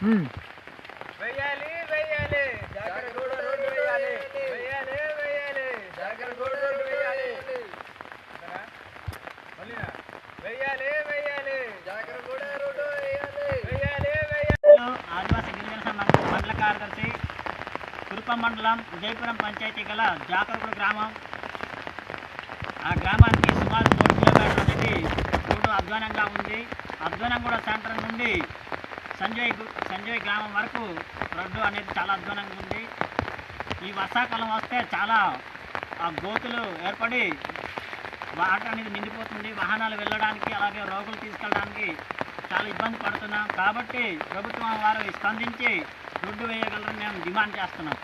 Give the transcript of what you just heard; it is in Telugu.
వెయ్యాలి వెయ్యాలి జాగరగూడ రోడ్డు వెయ్యాలి వెయ్యాలి వెయ్యాలి జాగరగూడ రోడ్డు వెయ్యాలి వెయ్యాలి వెయ్యాలి జాగరగూడ రోడ్డు వెయ్యాలి వెయ్యాలి వెయ్యాలి. ఆదివాసీ గిరిజన మండల కార్యదర్శి కురుపం మండలం విజయపురం పంచాయతీ గల జాకరగూడ గ్రామం. ఆ గ్రామానికి సుమారు 4 కిలోమీటర్ల అనేది రోడ్డు అధ్వానంగా ఉంది. అధ్వానంగూడ సెంటర్ నుండి సంజయ్ గ్రామం వరకు రోడ్డు అనేది చాలా అధ్వానంగా ఉంది. ఈ వర్షాకాలం వస్తే చాలా గోతులు ఏర్పడి వాటర్ అనేది నిండిపోతుంది. వాహనాలు వెళ్ళడానికి అలాగే రోగులు తీసుకెళ్ళడానికి చాలా ఇబ్బంది పడుతున్నాం. కాబట్టి ప్రభుత్వం వారు స్పందించి రోడ్డు వేయగలరని మేము డిమాండ్ చేస్తున్నాం.